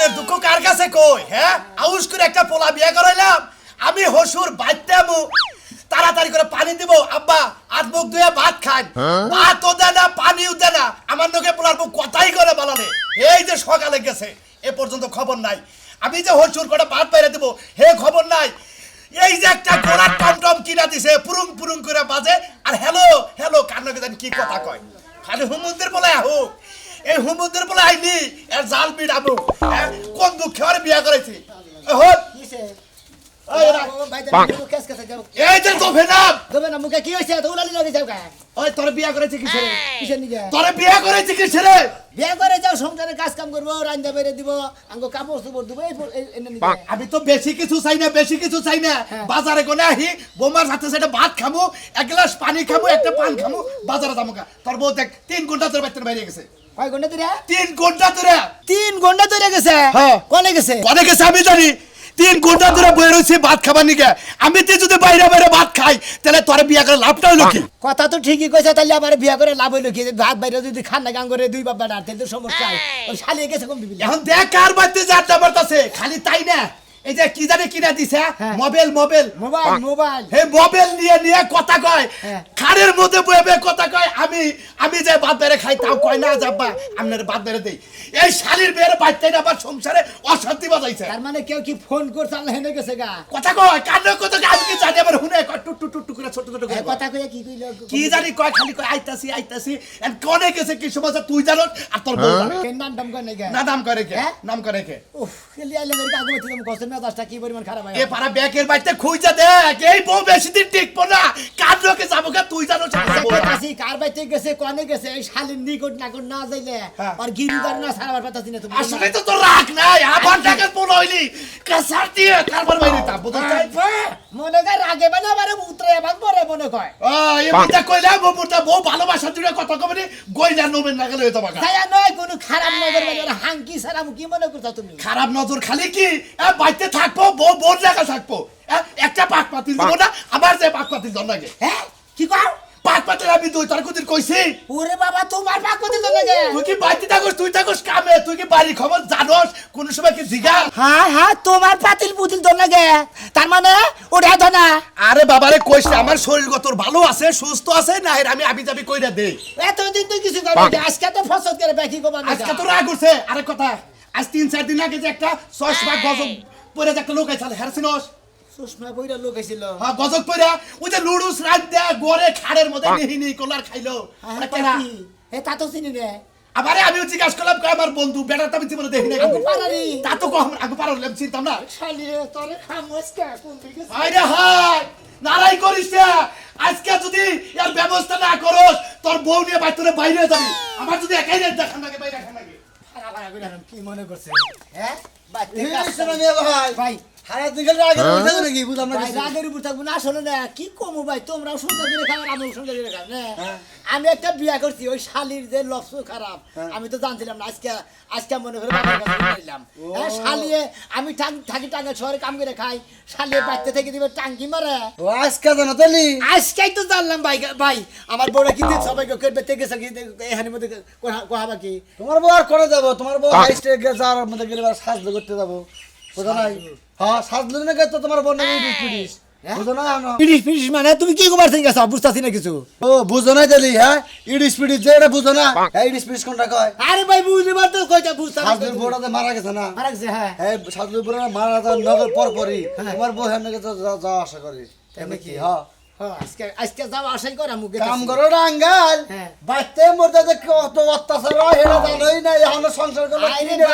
মনের দুঃখ কার কাছে কই হ্যাঁ আউস করে একটা পোলা বিয়ে করাইলাম আমি হসুর বাইতেমু তাড়াতাড়ি করে পানি দিব আব্বা হাত মুখ ধুয়ে ভাত খান ভাতও দেয় না পানিও দেয় না আমার নগে পোলার মুখ কথাই করে বলালে এই যে সকালে গেছে এ পর্যন্ত খবর নাই আমি যে হসুর করে ভাত বাইরে দিব হে খবর নাই এই যে একটা ঘোড়ার টমটম কিনা দিছে পুরুং পুরুং করে বাজে আর হ্যালো হ্যালো কান্নাকে জানি কি কথা কয় খালি হুমুন্দের বলে হোক এই হুমুন্দের বলে আইনি এর জাল বিড়াবো কোন দুঃখে আর বিয়া করেছি হোক এই যে গোভেনাম মুখে কি হয়েছে তো উলালি লাগে যাও কা ওই তোর বিয়া করেছে কিসে রে কিসের নিগে তোর বিয়া করেছে কিসে রে বিয়া করে যাও সংসারে কাজ কাম করবো রান্না বাইরে দিব আঙ্গো কাপড় চোপড় দিব এনে নিগে আমি তো বেশি কিছু চাই না বাজারে কোনে আহি বোমার সাথে সাথে ভাত খামু এক গ্লাস পানি খামু একটা পান খামু বাজারে যামু কা তোর বউ দেখ 3 ঘন্টা তোর বাইরে বাইরে গেছে কয় ঘন্টা ধরে 3 ঘন্টা ধরে 3 ঘন্টা ধরে গেছে কোনে গেছে আমি জানি 3 ঘন্টা ধরে বই রইছে ভাত খাবার নিগে আমি তে যদি বাইরে বাইরে ভাত খাই তাহলে তোর বিয়া করে লাভটা হলো কি কথা তো ঠিকই কইছে তাহলে আবার বিয়া করে লাভ হইলো কি ভাত বাইরে যদি খান না গান করে দুই বাবা ডার তাহলে তো সমস্যা ওই শালিয়ে গেছে কোন বিবিল এখন দেখ কার বাড়িতে যাত্রা বাড়তাছে খালি তাই না এই যে কি জানে কিনা দিছে মোবাইল হে মোবাইল নিয়ে কথা কয় খাড়ের মধ্যে বইবে কথা কয় আমি যে ভাত বেড়ে খাই তাও কয় না যাবা আপনার ভাত বেড়ে দেই এই শালির বেড়ে বাইতে আবার সংসারে অশান্তি বাজাইছে তার মানে কেউ কি ফোন করছে আল্লাহ হেনে গেছে গা কথা কয় কানে কথা আমি কি জানি আবার হুনে কয় টুক টুক টুক করে ছোট ছোট করে কথা কইয়া কি কইলো কি জানি কয় খালি কয় আইতাছি এন্ড কোনে গেছে কি সময় তুই জানো আর তোর বউ জানে কেন নাম কয় নাই গা না নাম করে কে উফ খেলি আইলে মেরে কাগজ তুমি কষ্ট না দশটা কি পরিমাণ খারাপ হয় এ পারা ব্যাকের বাইতে খুঁজা দেখ এই বউ বেশি দিন টিকবো না কার লোকে যাবো কা তুই জানো কাছি কার বাইতে গেছে কোনে গেছে এই শালির নিকট না যাইলে আর গিরিদার না সারাবার পাতাছি না তুমি আসলে তো তোর রাখ নাই আবার টাকা পোল হইলি কাসার দিয়ে তারপর বাইরে তা বুঝছ মনে কর রাগে বানা বারে উতরে বান পরে মনে কয় এই মিটা কইলা বউটা বউ ভালোবাসা জুড়ে কথা কবনি গইলা নবেন না গেলে হইতো বাকা তাই নয় কোনো খারাপ নজর মানে হাঙ্কি সারাম কি মনে করছ তুমি খারাপ নজর খালি কি বাইতে থাকবো বউ বোর জায়গা থাকবো একটা পাক পাতিল দিব না আবার যে পাক পাতিল দন লাগে হ্যাঁ কি কও পাক পাতিল আমি দুই তার কুদির কইছি ওরে বাবা তোমার পাক পাতিল দন লাগে তুই কি বাইতে থাকস তুই থাকস কামে তুই কি বাড়ি খবর জানোস কোন সময় কি জিগা হ্যাঁ তোমার পাতিল পুতিল দন লাগে তার মানে ওটা তো না আরে বাবারে কইছে আমার শরীর তোর ভালো আছে সুস্থ আছে না আমি যাবি কইরা দেই এতদিন তুই কিছু করবি আজকে তো ফসল করে বাকি কো মানে আজকে তো রাগ উঠছে আরে কথা আজ 3-4 দিন আগে যে একটা 6 ভাগ গজব পরে একটা লোক আইছিল হেরসিনস সুষমা বইরা লোক আইছিল হ্যাঁ গজব পরে ওই যে লুডুস রাত দে গোরে খাড়ের মধ্যে নিহিনি কলার খাইলো কেনা এ তা তো চিনি রে আবারে আমি জিজ্ঞাসা করলাম কয় আমার বন্ধু বেটাটা আমি জীবনে দেখি না আমি পারারি তা তো কম আগে পারলাম চিন্তাম না শালিয়ে তোরে খামোস কা কোন দিকে আরে হাই নারাই করিস না আজকে যদি এর ব্যবস্থা না করস তোর বউ নিয়ে বাইরে যাবি আমার যদি একাই রে দেখান লাগে বাইরে দেখান লাগে কি মনে করছে হ্যাঁ ভাই হারা দিকে রাগের উপর থাকো নাকি বুঝলাম না ভাই রাগের উপর থাকবো না আসলে না কি কমু ভাই তোমরাও সুন্দর করে খাও আর আমিও সুন্দর করে খাও না আমি একটা বিয়া করছি ওই শালির যে লক্ষ খারাপ আমি তো জানছিলাম না আজকে মনে করে বাবার কাছে নিলাম হ্যাঁ শালিয়ে আমি থাকি টাঙ্গা শহরে কাম করে খাই শালিয়ে বাচ্চা থেকে দিবে টাঙ্কি মারে ও আজকে জানো তালি আজকেই তো জানলাম ভাই আমার বউরা কিন্তু সবাইকে করবে থেকে সাকি এখানের মধ্যে কোহাবা কি তোমার বউ আর করে যাবো তোমার বউ হাইস্টে যাওয়ার মধ্যে গেলে সাজলো করতে যাবো বুঝো নাই হ্যাঁ সাজলো না তো তোমার বউ নাকি পিড়িস বুঝো না পিড়িস মানে তুমি কি কবার থেকে গেছো বুঝতাছি না কিছু ও বুঝো না তালি হ্যাঁ ইডিস পিড়িস যে এটা বুঝো না ইডিস পিড়িস কোনটা কয় আরে ভাই বুঝলি তো কইটা বুঝতাম সাজলোর বউটা মারা গেছে না মারা গেছে হ্যাঁ সাজলোর বউটা মারা যাওয়ার নগর পরপরই তোমার বউ হেন নাকি যাওয়া আশা করে এমনি কি হ্যাঁ আজকে যাও আশাই করা মুখে কাম করো রাঙ্গাল বাইতে মরতে যে কত অত্যাচার হয় এটা জানোই না এখন সংসার করলে কি নিয়ে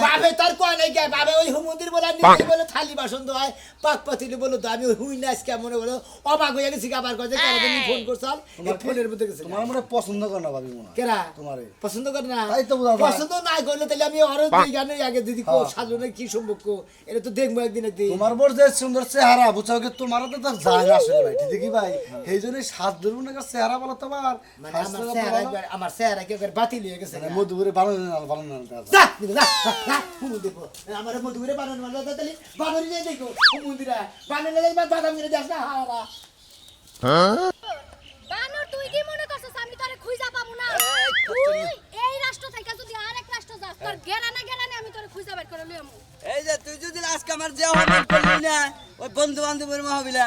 বাবে তার কয় নাই কে বাবে ওই হুমন্দির বলে নিজে বলে থালি বাসন হয় পাক পাতিলে বলে তো আমি হুই না আজকে মনে বলে অবাক হয়ে গেছি আবার কয় যে কারণে ফোন করছাল এই ফোনের মধ্যে গেছে তোমার মনে পছন্দ করে না ভাবি মনে কেরা তোমারে পছন্দ করে না তাই তো বুঝা পছন্দ না করলে তাহলে আমি আরো দুই গানে আগে দিদি কো সাজনে কি সম্পর্ক এটা তো দেখবো একদিন একদিন তোমার বড় যে সুন্দর চেহারা বুঝাও কি তোমার তো তার যায় আসলে ভাই ঠিক কি ভাই এই জন্য সাত ধরুন না চেহারা বলো তোমার মানে আমার চেহারা কি করে বাতিল হয়ে গেছে মধুরে বানানো যা যা যা হুমুন দেখো আমার মধুরে বানানো মানে তাহলে বানানি যাই দেখো হুমুন্দিরা বানালে যাই বাদাম করে যাস না হারা বানর তুই কি মনে করছস আমি তোরে খুঁজা পাবো না তুই এই রাষ্ট্র থেকে যদি আরেক রাষ্ট্র যাস তোর গেরানে আমি তোরে খুঁজে বের করে লইমু এই যে তুই যদি আজকে আমার যে হবেন করলি না ওই বন্ধু বান্ধবের মহাবিলা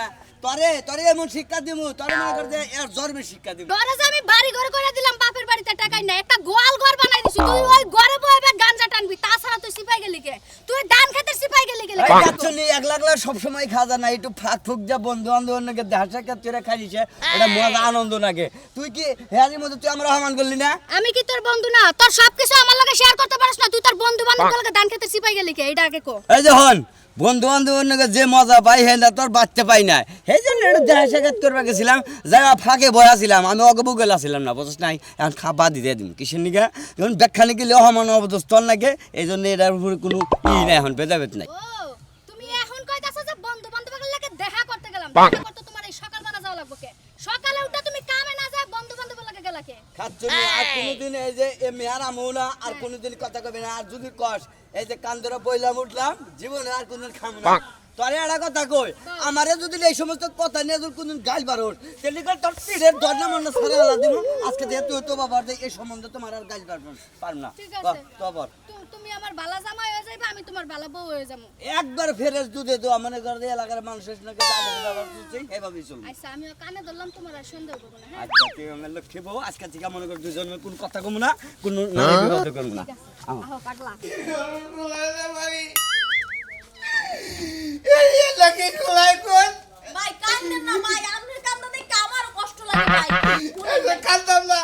তরে এমন শিক্ষা দিমু তরে মনে কর যে এর জন্মের শিক্ষা দিমু ঘরে যে আমি বাড়ি ঘর করে দিলাম বাপের বাড়িতে টাকাই না একটা গোয়াল ঘর বানাই দিছি তুই ওই ঘরে বইবে গাঞ্জা টানবি তাছাড়া তুই সিপাই গেলি কে তুই ধান খেতে সিপাই গেলি কে অ্যাকচুয়ালি একলা একলা সব সময় খাওয়া যায় না একটু ফাঁক ফুক যা বন্ধু বান্ধবের নাকি দেখা সাক্ষাৎ করে খাইছে এটা মজা আনন্দ লাগে তুই কি হেয়ারির মধ্যে তুই আমরা রহমান করলি না আমি কি তোর বন্ধু না তোর সবকিছু আমার লগে শেয়ার করতে পারিস না তুই তোর বন্ধু বান্ধবের লগে ধান খেতে সিপাই গেলি কে এটা আগে কো এই যে হন বন্ধু বান্ধবের নাকি যে মজা পাই হ্যাঁ তোর বাচ্চা পাই না সেই জন্য একটু দেখা সাক্ষাৎ করবা গেছিলাম যারা ফাঁকে বয়া ছিলাম আমি অগবু গেলা ছিলাম না বুঝছ নাই এখন খাবা দিতে দিম কিসের নিকে যখন ব্যাখ্যা নিকে অহমান অবদস্তল নাকি এই জন্য এটার উপরে কোনো নাই এখন ভেদাভেদ নাই ও তুমি এখন কইতাছো যে বন্ধু বান্ধবের লগে দেখা করতে গেলাম দেখা করতে তোমার এই সকালবেলা যাওয়া লাগবে কে সকালে উঠে তুমি কামে না যায় বন্ধু বান্ধবের লগে গেলা কে খাচ্ছনি আর কোনোদিন এই যে এ মেহার আমও না আর কোনোদিন কথা কবে না আর যদি কস এই যে কান ধরে বইলাম উঠলাম জীবনে আর কোনদিন খাম না তোরে একটা কথা কই আমারে যদি এই সমস্ত কথা নিয়ে যদি কোনদিন গাল বারোস তাহলে কর তোর পিঠের দরজা মনে সারা গলা দিব আজকে দিয়ে তুই তো বাবার এই সম্বন্ধে তোমার আর গাল পারব না ঠিক আছে তো আবার তুমি আমার বালা জামাই হয়ে যাইবা আমি তোমার বালা বউ হয়ে যাবো একবার ফেরেস দুধে তো মনে কর যে এলাকার মানুষের নাকি বাবার তুই এভাবেই চলবে আচ্ছা আমি কানে ধরলাম তোমার আর সন্দেহ করবো না হ্যাঁ আচ্ছা তুই আমার লক্ষ্মী বউ আজকে থেকে মনে কর দুজন কোন কথা কমু না কোন নারী বিবাদ করবো না আহো পাগলা ভাই কান্দেন না ভাই আপনার কান্না দেখে আমারও কষ্ট লাগে ভাই কান্দম না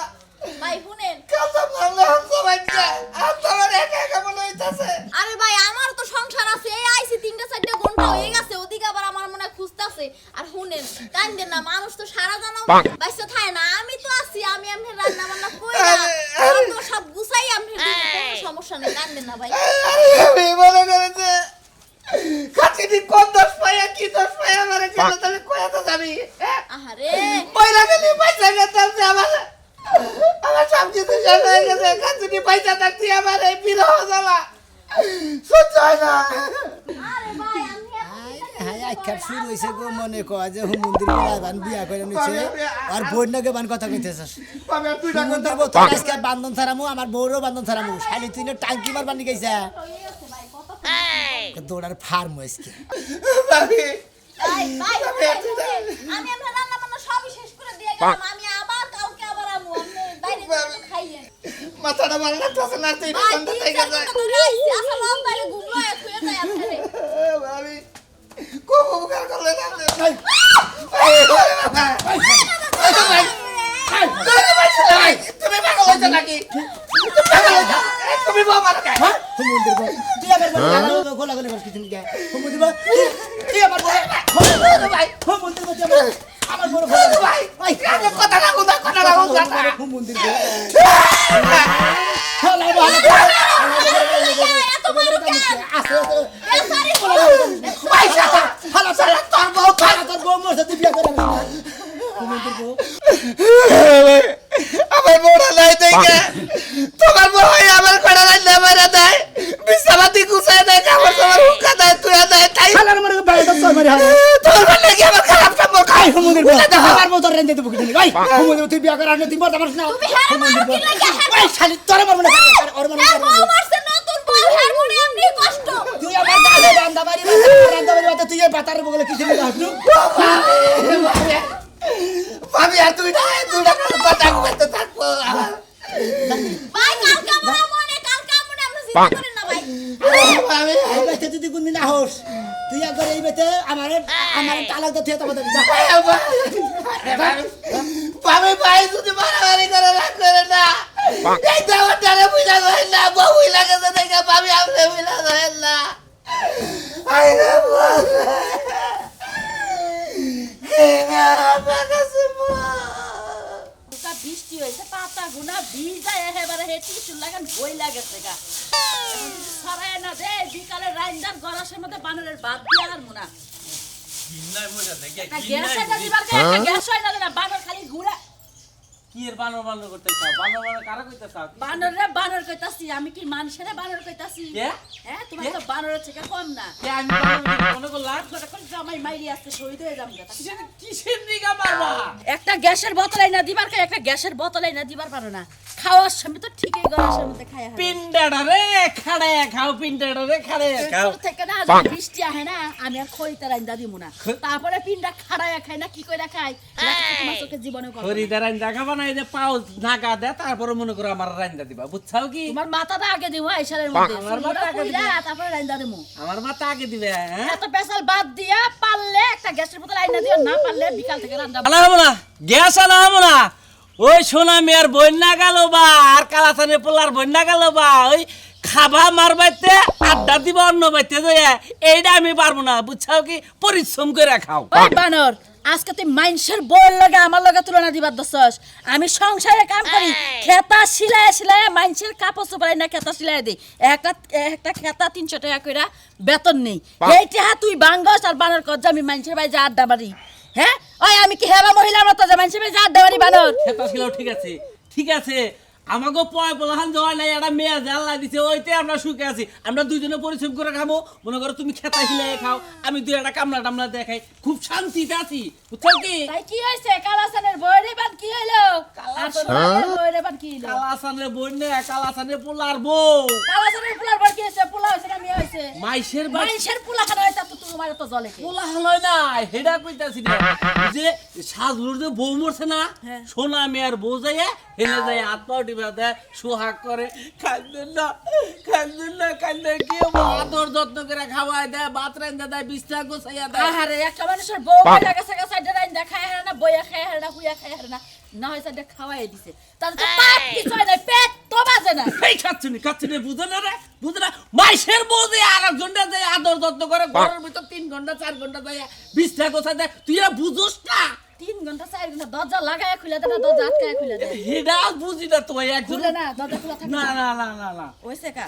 ভাই শুনেন কান্দম না সবাই আমার একা একা মনে হইতাছে আরে ভাই আমার তো সংসার আছে এই আইছি 3-4 ঘন্টা হয়ে গেছে ওদিকে আবার আমার মনে হয় খুঁজতাছে আর শুনেন কান্দেন না মানুষ তো সারা জানাম বাইসা থাকে না আমি তো আছি আমি এমনি রান্না বান্না করি না আমি তো সব গুছাই আমি কোনো সমস্যা নেই কান্দেন না ভাই আমি মনে করেছে খাচ্ছি কোন দোষ পাইয়া কি দোষ পাইয়া আমারে কেন তাহলে কয়া তো যাবি আহারে পয়লা গেলি পয়সা গেতাম যে আমার সব কিছু শেষ হয়ে গেছে খাচ্ছি পয়সা থাকছি আমার এই বিরহ জ্বালা সহ্য হয় না আরে ভাই আমি হ্যাঁ আখ্যাত শুরু হয়েছে গো মনে কয় যে হুমন্দির বলা বান বিয়া করে নিছে আর বোন নাকি বান কথা কইতেছস আমি আর দুইটা হুমন্দির বউ তোর আজকে বান্ধন ছাড়ামু আমার বউরও বান্ধন ছাড়ামু শালি তুই না টাঙ্কি মার বানি গেছে দৌড়ার ফার্ম আজকে ভাবি ভাই আমি আমরা রান্না বান্না সবই শেষ করে দিয়ে গেলাম আমি আবার কালকে আবার আমু আপনি বাইরে গিয়ে খাইয়ে মাথাটা ভালো লাগতেছে না তুই ভাই ঠান্ডা থেকে তিন যায় চার ঘন্টা ধরে আইছি আসলে লম বাইরে ঘুমলো শুয়ে যায় আপনারে ভাবি খুব উপকার করলে না তুমি পাগল হয়েছো নাকি তুমি বাবা হুমন্দির বউ তুই আবার গোলা গোলা কিছু নিয়ে হুমন্দির বউ তুই আবার ভাই হুমন্দির বউ আমার বড় ভাই ভাই কথা না হুমন্দির বউ হলা ভালো এত বড় কেন আসে এ সরি পয়সা ভালো চলে তোর বউ তোর বউ মরছে তুই বিয়া করে হুমন্দির বউ আমার বড় নাই দেখে তোমার বড় আমার কড়া নাই মেরে দেয় বিছানাতে গুছায় দেয় কাপড় তোমার হুকা দেয় তুই দেয় তাই হালার মরে বাইরে তো মারি হালা তোর মানে কি আমার খারাপ সম্পর্ক হুমন্দির বউ আমার বউ তোর রেন্দে দেব কিছু ভাই হুমন্দির তুই বিয়া করে আর তুই মরতে পারছ না তুমি হ্যাঁ মারো কি লাগে ভাই শালি তোর মরব না ওর মরব হ্যাঁ বউ মারছে নতুন বউ হ্যাঁ মনে এমনি কষ্ট তুই আমার দাদা রান্দাবাড়ি রান্দাবাড়ি তুই এই পাতার বগলে কিছু নিয়ে আসলু ভাবি আর তুই কথা কইতে থাকবো ভাই কালকে আমরা মনে কালকে আমরা জিজ্ঞাসা করেন না ভাই ভাবি এই বেতে যদি কোন দিন হোস তুই একবার এই বেতে আমার তালাক দে তুই তোমাদের যা ভাবি ভাই যদি মারামারি করে রাখ করে না এই দেওয়াটারে বুঝা যায় না বউ লাগেছে দেখে ভাবি আপনি বুঝা যায় না আই না বৃষ্টি হয়েছে পাতা গুনা ভিজা একেবারে হে টিস্যু লাগান বই লাগেছে গা সরায় না দে বিকালে রাইন্দার গরাসের মধ্যে বানরের ভাত দিয়া আর মুনা গ্যাস এটা দিবার গে একটা গ্যাস হয় না বানর খালি ঘুরে কি এর বানর করতে চাও বানর কারা কইতে চাও বানর রে বানর কইতাছি আমি কি মানুষের বানর কইতাছি কে হ্যাঁ তোমার তো বানর বানরের থেকে কম না। কে আমি বানর মনে করলাম তোরা কোন জামাই মাইরি আসতে শহীদ হয়ে যাবো গা। কিসের দিকে মারবা একটা গ্যাসের বোতল আইনা দিবার কে একটা গ্যাসের বোতল আইনা দিবার পারো না। খাওয়ার সময় তো ঠিকই গলার মধ্যে খায় হারে। পিন্ডাটা রে খাড়ে খাও পিন্ডাটা রে খাড়ে খাও তোর থেকে না যদি বৃষ্টি আহে না আমি আর খরিতে রান্দা দিমু না। তারপরে পিন্ডা খাড়ায় খায় না কি কইরা খায় এটা তো তোমার চোখে জীবনে করো। খরিদার রান্দা খাবা না এই যে পাও নাগা দে তারপরে মনে করো আমার রান্দা দিবা বুঝছাও কি তোমার মাথাটা আগে দিমু আইসারের মধ্যে। আমার মাথা আগে দিবি? তারপরে রান্দা দিমু। আমার মাথা আগে দিবে হ্যাঁ এত পেশাল বাদ দিয়া পারলে একটা গ্যাসের বোতল আইনা দিও, না পারলে বিকাল থেকে রান্দা। আলা হবো না গ্যাস আলা হবো না ওই সোনা মেয়ের বন্যা গেল বা আর কালাচানের পোলার বন্যা গেল বা ওই খাবা মার বাইতে আড্ডা দিব অন্য বাইতে যায় এইটা আমি পারবো না বুঝছাও কি পরিশ্রম করে খাও ওই বানর আজকে তুই মাইনসের বউর লগে আমার লগে তুলনা দিবার দছস। আমি সংসারে কাম করি, খেতা সিলাই সিলাই মাইনসের কাপড় চোপড়াই না খেতা সিলাই দেই। একটা একটা খেতা 300 টাকা কইরা বেতন নেই। এইটা তুই বাঙ্গস আর বানর কর যে আমি মাইনসের ভাই যা আড্ডা মারি। হ্যাঁ ওই আমি কি হেবা মহিলার মতো যে মাইনসের ভাই যা আড্ডা মারি বানর। খেতা ছিল ঠিক আছে আমাকে পয় বলাহান দেওয়া নাই একটা মেয়ে জানলা দিছে ওইতে আমরা সুখে আছি আমরা দুইজনে পরিশ্রম করে খাবো মনে করো তুমি খেতা হিলাই খাও আমি দুই একটা কামলা টামলা দেখাই খুব শান্তিতে আছি বুঝছো কি তাই কি হইছে কালাসানের বউরে বান কি হইলো আর সোনার বউরে বান কি হইলো? কালাসানের বোন নে কালাসানের পোলার বউ কালাসানের পুলার বার কি হইছে? পুলা হইছে না মেয়ে হইছে? মাইশের বাড়ি মাইনসের পুলা খানা হইছে তো তোমার তো জলে কি? পোলা হলই না হেডা কইতাছি না যে সাজলুর যে বউ মরছে না হ্যাঁ। সোনা মেয়ের বউ যায় হেলে যায় হাত পাও টিপা দেয় সোহাগ করে কান্দুন না কান্দে কি আদর যত্ন করে খাওয়ায় দেয় ভাত রান্ধা দেয় বিছনা গোছাইয়া দেয় আহারে একটা মানুষের বউ কইরা গেছে গা সাইডে রাইন দেখায় হারে না বইয়া খায় হারে না হুইয়া খায় হারে না না হইছে দে খাওয়াই দিছে তার তো পাপ কিছু হয় না পেট তো বাজে না এই খাচ্ছুনি বুঝো না রে বুঝো না মাইশের বউ যে আর একজনটা যে আদর যত্ন করে ঘরের ভিতর 3 ঘন্টা 4 ঘন্টা যায় বিছনা গোছায় দেয় তুই এরা বুঝোস না 3 ঘন্টা 4 ঘন্টা দরজা লাগায় খুলে দে না দরজা আটকায় খুলে দে হেডা বুঝি না তো একজন খুলে না দরজা খোলা থাকে না হইছে কা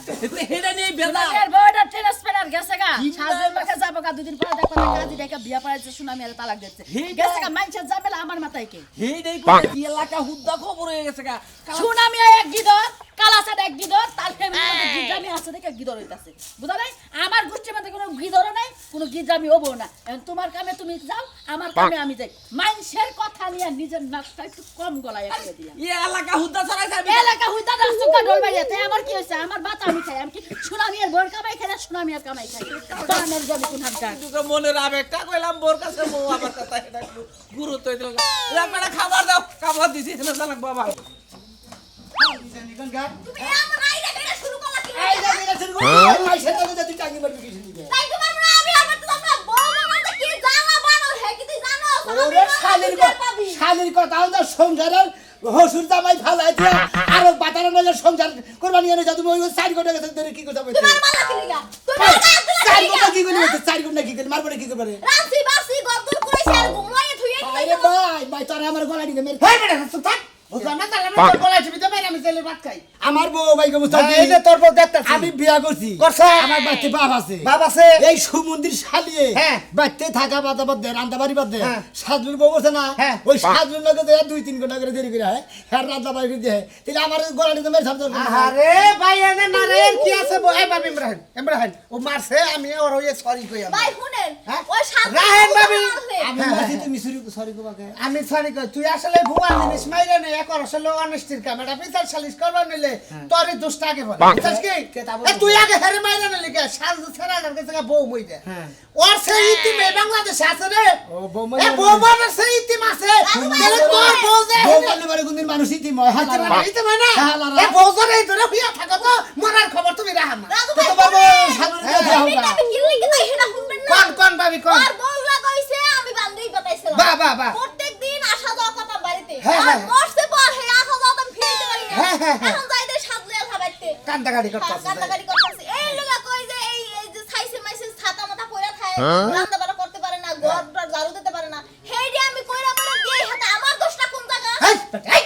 হেডা নিয়ে বেলা এর বউটা ট্রান্সফার গেছে গা কি সাজের মাকে যাবো গা দুদিন পরে দেখো না কাজী দেখা বিয়া পড়াইছে সুনামি আর তালাক দিচ্ছে গেছে গা মাইনছের জামেলা আমার মাথায় কে হেডাই করে কি এলাকা হুদ্দা খবর হয়ে গেছে গা সুনামি এক গিদর কালাসাদ এক গিদর তার ফ্যামিলির মধ্যে গিজামি আছে দেখে গিদর হইতাছে বুঝা নাই আমার গোষ্ঠীর মধ্যে কোনো গিদরও নাই কোনো গিজামি হবো না এখন তোমার কামে তুমি যাও আমার কামে আমি যাই মাইনসের কথা নিয়ে নিজের নাকটা একটু কম গলায় করে দিলাম এই এলাকা হুদ্দা ছড়াই যাবে এলাকা হইতা রাস্তা ঢোল বাড়িয়াতে আমার কি হইছে আমার বাত আমি খাই আমি কি সুনামি আর বোর কামাই খাই না সুনামি আর কামাই খাই দানের জমি কোন হামটা তোকে মনের আবেগটা কইলাম বোর কাছে বউ আমার কথা এটা একটু গুরুত্ব দিল রাপড়া খাবার দাও খাবার দিছি না জানাক বাবা তুমি এমন আইডা কেন শুরু করলা কি? এই যে মেরে শুরু করছি মাইসের তো যদি টাঙ্গি মারবি কিছু দিবে তাই তো পারবো না আমি আমার তো তোমরা বউ বানাতে কি জ্বালা বানর হে কি তুই জানো? ওরে শালির কথাও তো সংসারের হসুর জামাই ফালাই দিয়া আরো বাতারে নলে সংসার করবানি এনে যাও তুমি ওই 4 ঘন্টা গেছে ধরে কি কথা বলতে তোমার মালা কি লিগা? তুমি চার ঘন্টা কি করলি 4 ঘন্টা কি করলি মারবো কি করবে রাসি বাসি গদ্দুর কইছে আর ঘুমাইয়ে থুইয়ে আরে ভাই তোরে আমার গলা দিকে মেরে হেই বেটা চুপ থাক বুঝলাম না তাহলে আমি তোর গলায় টিপি তো বাইরে আমি তেলের ভাত খাই আমার বউ ভাই গো মুস্তাফি এই যে তোর বউ দেখতাছি আমি বিয়া করছি করছে? আমার বাচ্চা বাপ আছে বাপ আছে? এই সুমন্দির শালিয়ে হ্যাঁ। বাচ্চা থাকা বাদা বাদ দে রান্না বাড়ি বাদ দে হ্যাঁ। সাজলুর বউ আছে না হ্যাঁ। ওই সাজলুর লগে দেয়া 2-3 ঘন্টা করে দেরি করে হয় হ্যাঁ রান্না বাড়ি করে দেয় তাহলে আমার গলা দিকে মেরে সামনে আরে ভাই এনে না রে কি আছে এই বাবি ইমরান ও মারছে আমি ওর ওই সরি কই আমি ভাই শুনেন হ্যাঁ? ওই সাত রাহেন ভাবি। আমি মাসি তুমি সরি কোবাকে আমি সরি কই তুই আসলে ভুয়া জিনিস মাইরে নে এক আসলে অনেস্টির কাম এটা বিচার সালিশ করবা নিলে তোর দোষটা আগে বল বুঝছস কি এ তুই আগে হেরে মাইরে নে লিখে সাজ ছেড়ার কাছে বউ মইদে হ্যাঁ। ওর সেই ইতিম এই বাংলাদেশে আছে রে ও বউ এ বউ মানে সেই ইতিম আছে তাহলে তোর বউ যে বউ বললে মানে কোনদিন মানুষই কি ময় হাত ইতিম না হ্যাঁ, না, না। এ বউ ধরে ধরে হইয়া থাকো তো মরার খবর তুমি রাখা না রাজু তো ভাই বাবু শুনেন। সাজলুর হ্যাঁ, কথা আমি হোগা আমি কি লিখে তাই সেটা শুনবেন না কোন ভাবি কোন আর বউরা কইছে আমি বান্ধবী বাতাইছিলাম বাহ। প্রত্যেকদিন আসা যাওয়া কথা বাড়িতে হ্যাঁ, আর হ্যাঁ। মরছে পর হে আসা যাওয়া আমি ফিরতে পারি না হ্যাঁ, হ্যাঁ। এখন যাইতে সাজলে খাবাইতে কান্দাগাড়ি করতেছে কান্দাকারি করতেছে এই লোকা কই যে এই যে সাইসে মাইসে ছাতা মাথা পয়রা খায় রান্না বাড়া করতে পারে না ঘর ঝাড়ু দিতে পারে না হেডি আমি কইরা কইরা দিয়ে হাতে আমার দোষটা কোন জায়গা এই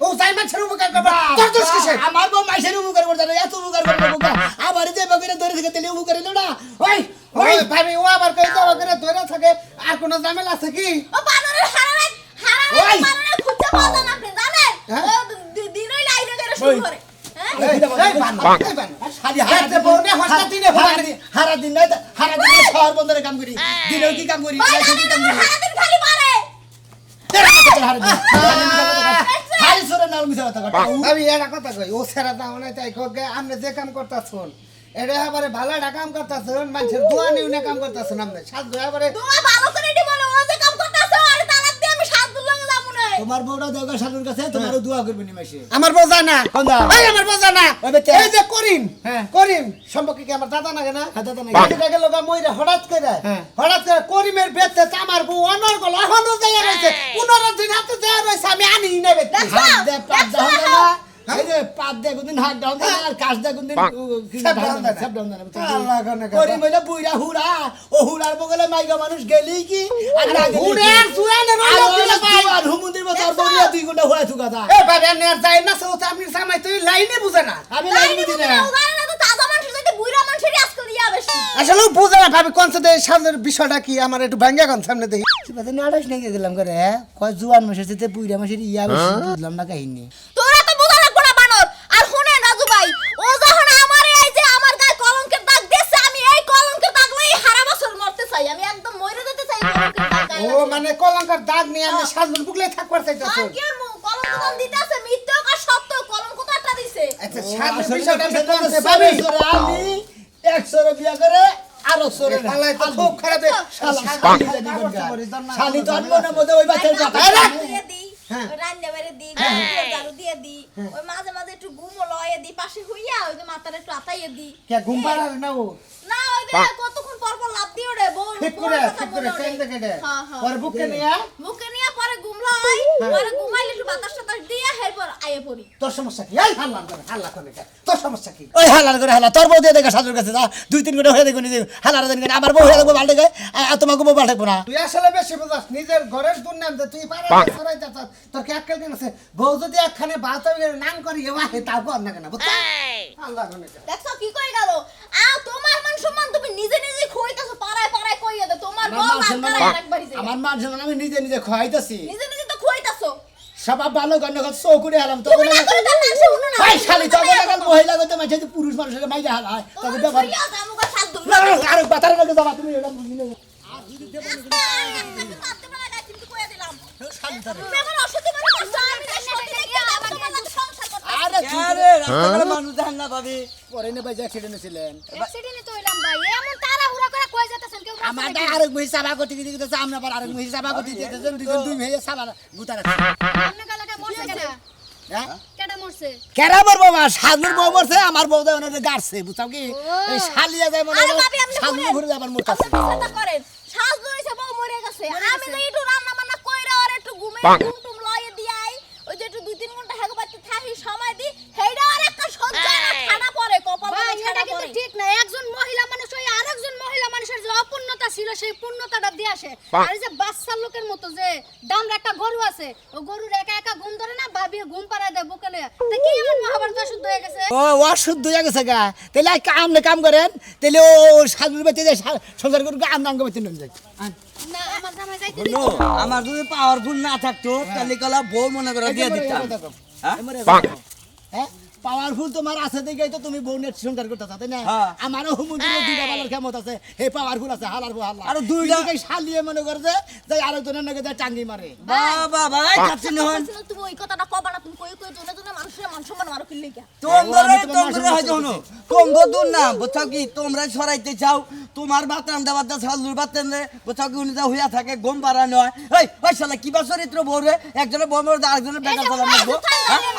ও সাইমন ছেড়ে মুখ করবা তোর দোষ কিসে আমার বউ মাইসের উপকার করতে না এত উপকার করতে আবার যে বগিরে ধরে থেকে তেলে উপকার এলো না ওই ওই ভাবি ও আবার কই দাও করে ধরে থাকে আর কোন ঝামেলা আছে কি ও বানরের হারারে ওই! বানরের খুঁজে পাওয়া যায় না আপনি জানেন হ্যাঁ? ও দিনই লাইনে করে শুরু করে হ্যাঁ এই বান শালি হাতে বউনে হস্তা দিনে ভাই হারা দিন নাই শহর বন্দরে কাম করি দিনেও কি কাম করি রাতে কি কাম করি সারাদিন খালি মারে হাই সরে নাল মিছা কথা কটা আমি এটা কথা কই ও সেরা দাও না তাই কোকে আপনি যে কাম করতাছুন এটা এবারে ভালোটা কাম করতাছুন মানুষের দোয়া নিউনে কাম করতাছুন আপনি সাত এবারে তোমার ভালো করে এটি বলো ও যে কাম করতেছে আর তালাক দিয়ে আমি সাত দিন লাগে যাবো না তোমার বউটা দেওগা শালুর কাছে তোমারও দোয়া করবে নি মাসে আমার বোঝা না কোনটা? এই আমার বোঝা না ওই বেটা। এই যে করিম হ্যাঁ। করিম সম্পর্কে কি আমার দাদা নাগে না দাদা নাকি? এটা গেল গা মইরা হঠাৎ করে হ্যাঁ। করিমের বেতে আমার বউ অনর্গল এখনো যাইয়া রয়েছে 15 দিন হাতে দেয়া রয়েছে আমি আনি না বেতে হাত দে পাত দাও না এই যে পাত দে কোনদিন হাত দাও না আর কাজ দে কোনদিন সব দাও না। সব দাও না আল্লাহ গনে করি মইলা বুইরা হুড়া ও হুড়ার বগলে মাইগা মানুষ গেলেই কি আর আগে উড়ে জুয়ানে রইলো কি আর হুমুন্দির বছর বড়িয়া 2 ঘন্টা হয়ে থুকা দা এ বাবা নেয়ার যায় না সো আপনি সামাই তুই লাইনে বুঝে না আমি লাইন দিই না ও জানে না তো তাজা মানুষের সাথে বুইরা মানুষেরই আজকাল ইয়া বেশি আসলে বুঝে না ভাবি কোন সাথে সামনের বিষয়টা কি আমার একটু ভাঙ্গা কোন সামনে দেখি সিবাতে নাড়াস নাকি গেলাম করে কয় জুয়ান মাসের সাথে বুইরা মাসের ইয়া বেশি বুঝলাম না কাহিনী তোরা তো বোঝা লাগবো না বানর আর শুনেন রাজু ভাই ও যখন আমার এই যে আমার গায়ে কলঙ্কের দাগ দিয়েছে আমি এই কলঙ্কের দাগ লই সারা বছর মরতে চাই আমি একদম মরে যেতে চাই কলঙ্কের দাগ গায়ে ও লাগিয়ে। মানে কলঙ্কার দাগ নিয়ে আমি সাজুর বুকলে থাকবার চাইতাছ আর কি আর কলঙ্ক দান দিতে আছে মিথ্যা আর সত্য কলঙ্ক তো একটা দিছে আচ্ছা সাজুর বিষয়টা বিষয়টা আমি কোনতে ভাবি ভাবি আমি 100 বিয়া করে আর 100 পালাই তো খুব খারাপ শালি তো মনের মধ্যে ওই বাচ্চার কথা দিয়ে দি ওই রান্না বাড়ি দি জারু দিয়ে দি ওই মাঝে মাঝে একটু ঘুমো লয়ে দি পাশে হইয়া ওই যে মাথার একটু আতাইয়ে দি কে ঘুম পাড়ার না ও না ওই যে কতক্ষণ পর পর লাভ দিও রে বউ ঠিক করে টাইম দেখে দে হ্যাঁ, হ্যাঁ। পরে বুকে নিয়ে মুখে নিয়ে পরে ঘুমলাই পরে ঘুমাইলে একটু বাতাস টাতাস দিয়ে এরপর আইয়ে পড়ি তোর সমস্যা কি এই হাল্লা করে হাল্লা করে তোর সমস্যা কি ওই হালার করে হালা তোর বউ দিয়ে দেখা সাজুর কাছে যা 2-3 ঘন্টা হয়ে দেখো নিজে হালার দেন আমার বউ হয়ে দেখবো ভালো দেখে আর তোমাকে বউ ভালো দেখবো না তুই আসলে বেশি বুঝাস নিজের ঘরের দুর্নাম দে তুই পারে সরাই যাস তোর কি আক্কেল কেন আছে বউ যদি একখানে ভাত হয়ে নাম করি এ ওয়াহে তাও কর না কেন বুঝছ আল্লাহ গনে দেখছো কি কই গেল তোমার মান সম্মান তুমি নিজে নিজে খইতাছো পাড়ায় পাড়ায় কইয়া দে তোমার বউ লাগারে একবারই যায় আমার মান সম্মান আমি নিজে নিজে খাইতাছি নিজে নিজে তো খইতাছো সব ভালো গণ্য করে চৌকুরে হালাম তো তুমি না করে তার মানুষ শুনো না ভাই শালি তো লাগাল মহিলা গতে মাঝে পুরুষ মানুষের মাইরা হালা তবে ব্যাপার আমুকা সাত দুল না আর বাতার লাগে যাবা তুমি এটা বুঝিলে আরে আরে রাস্তাঘাটে মানুষ দেখেন না ভাবি পরে নে ভাই অ্যাক্সিডেন্ট ছিলেন অ্যাক্সিডেন্টে তো হইলাম ভাই এমন তাড়াহুড়া করে কই যাইতাছেন কেউ আমার দা আরেক মহিষ সাবা করতে দিতে আমরা আবার আরেক মহিষ সাবা করতে দিতে দুই মহিষ সাবা গুতা রাখছে আপনি কালাটা মরছে কেডা হ্যাঁ কেডা মরছে কেরা মরবো মা সাজুর বউ মরছে আমার বউ দেয় ওনাদের গাড়ছে বুঝছো কি এই শালিয়া যায় মনে আরে বাপি, আপনি সাজুর শুনেন। ঘুরে যাবার মোটাছে চিন্তা করেন শ্বাস ধরেছে বউ মরে গেছে আমি তো একটু রান্না বান্না কইরা আর একটু ঘুমে ঘুম টুম লয়ে দিয়াই ওই যে একটু 2-3 ঘন্টা হেগো বাড়তে থাকি সময় দি হেইডা আর একটা সহ্য না ঠাডা পড়ে কপাল ভাই মানে এটা ঠাডা কিন্তু পড়ে ঠিক না একজন মহিলা মানুষ ওই আরেকজন মহিলা মানুষের যে অপূর্ণতা ছিল সেই পূর্ণতাটা দিয়ে আসে আর এই যে বাচ্চার লোকের মতো যে দামরা একটা গরু আছে ও গরুর একা একা ঘুম ধরে না ভাবি ঘুম পাড়ায় দেয় বুকে লইয়া তা কি এমন মহাভারত অশুদ্ধ হয়ে গেছে ও অশুদ্ধ হয়ে গেছে গা তাহলে কাম না কাম করেন তাহলে ও সাজুর বাচ্চা যায় সংসার করে আম নাঙ্গ বাচ্চা নিয়ে যায় না আমার জামাই যাইতে শুনো আমার যদি পাওয়ারফুল না থাকতো তাহলে কলা বউ মনে করে দিয়ে দিতাম হ্যাঁ? পাওয়ারফুল তোমার আছে দেখে তো তুমি বউ নেট সংসার করতে তাই না হ্যাঁ। আমারও হুমুন্দির দুইটা বালার ক্ষমতা আছে হে পাওয়ারফুল আছে হালার বউ হালা আরো দুইটা- দুইটাকে শালিয়ে মনে করে যে যাই আরেকজনের নাকি যায় টাঙ্গি মারে বাবা ভাই কাছে নহন তুমি ওই কথাটা কবা না তুমি কই কই জনে জনে মানুষের মান সম্মান মারো কিল্লে কি তোমরা আমি তোমার তোমরা মাসে হয়তো হনো তোমরা দূর না বুঝছো কি তোমরা সরাইতে চাও তোমার বাতাম দেওয়ার দা সালুর বাতাম দে বুঝছো কি উনি যা হইয়া থাকে গম পারা নয় ওই শালা কি চরিত্র বউরে একজনের বউ মরে আরেকজনের বেকার চালা মারবো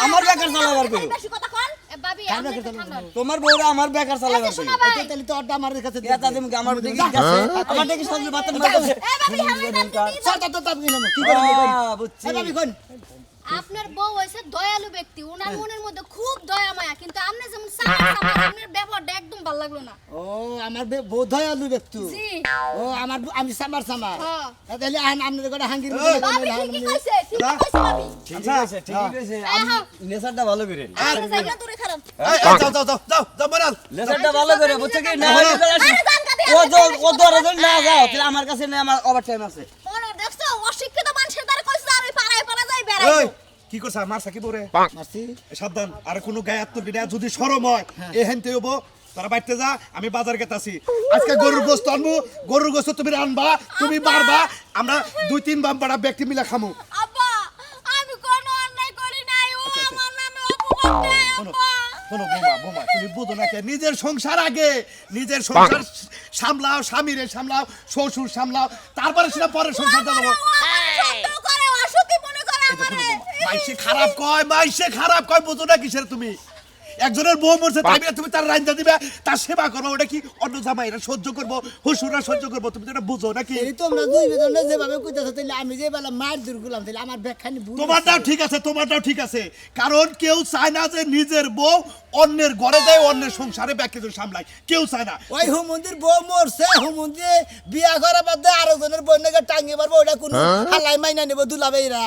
আমার বেকার চালাবার কই বেশি কথা কন এ ভাবি আপনি একটু ঠান্ডা হন। তোমার বউরে আমার বেকার চালাবার কই শোনা ভাই তাহলে তো অর্ডার আমার কাছে ইয়া তাদের আমার দিকে কাছে আমার দিকে সালুর বাতাম মারছে এ বাবি হামে দাম দিদি চাটা তো তাপ গেলাম কি করে বুঝছি ভাবি কোন আপনার বউ হইছে দয়ালু ব্যক্তি ওনার মনের মধ্যে খুব দয়া মায়া কিন্তু আপনি যেমন সামার আপনার ব্যবহারটা একদম ভালো লাগলো না ও আমার বোধ হয় আলু ব্যক্তি জি ও আমার আমি সামার সামার হ্যাঁ। তাহলে আপনাদের করে হাঙ্গির বাবি ঠিকই কইছে ঠিকই কইছে বাবি ঠিকই কইছে ঠিকই কইছে নেশাটা ভালো করে আর জায়গা দূরে খারাপ যাও বনাল নেশাটা ভালো করে বুঝছো কি না হলে আরে জানকা দে ও দরজন না যাও তাহলে আমার কাছে না আমার ওভার টাইম আছে মনে দেখছো অশিক্ষিত মানুষের দ্বারা কইছে আর ওই পাড়ায় পাড়ায় যাই ওই বেড়াই কি করছ মারছা কি বরে মারছি সাবধান আর কোনো গায়ে আত্মবিনা যদি শরম হয় এহেনতে হবো তোরা বাইতে যা, আমি বাজার গেতাছি। আজকে গরুর গোশত আনবো, গরুর গোশত তুমি রানবা, তুমি মারবা, আমরা 2-3 বাম্পাড়া ব্যক্তি মিলে খামু। আব্বা আমি কোনো অন্যায় করি নাই, ও আমার নামে অপবাদ দেয় শোনো আব্বা। শোনো বোমা তুমি বুঝো না কে, নিজের সংসার আগে, নিজের সংসার সামলাও, স্বামীরে সামলাও, শ্বশুর সামলাও, তারপরে সেটা পরে সংসারটা দেবো। সন্দেহ করে অসতী মনে করে এই তো শোনো আমারে। বোমা, মাইসে খারাপ কয় বুঝো না কিসের তুমি? একজনের বউ মরছে তাই বলে তুমি তার রান্না দিবে, তার সেবা করবো, ওটা কি অন্য জামাইরা সহ্য করবো, শ্বশুররা সহ্য করবো, তুমি তো এটা বুঝো নাকি? এই তোমরা দুই বেদনে যেভাবে কইতাছো তাইলে আমি যে বেলা মার দূর গুলাম তাইলে আমার ব্যাখ্যানি ভুল তোমারটাও ঠিক আছে, কারণ কেউ চায় না যে নিজের বউ অন্যের ঘরে যায়, অন্যের সংসারে ব্যাখ্যা সামলায়, কেউ চায় না। ওই হুমন্দির বউ মরছে, হুমন্দি বিয়া করা বাদ দিয়ে আরো জনের বন্যাকে টাঙ্গি মারবো, ওটা কোনো হালাই মাইনা নেবো দুলাবেইরা।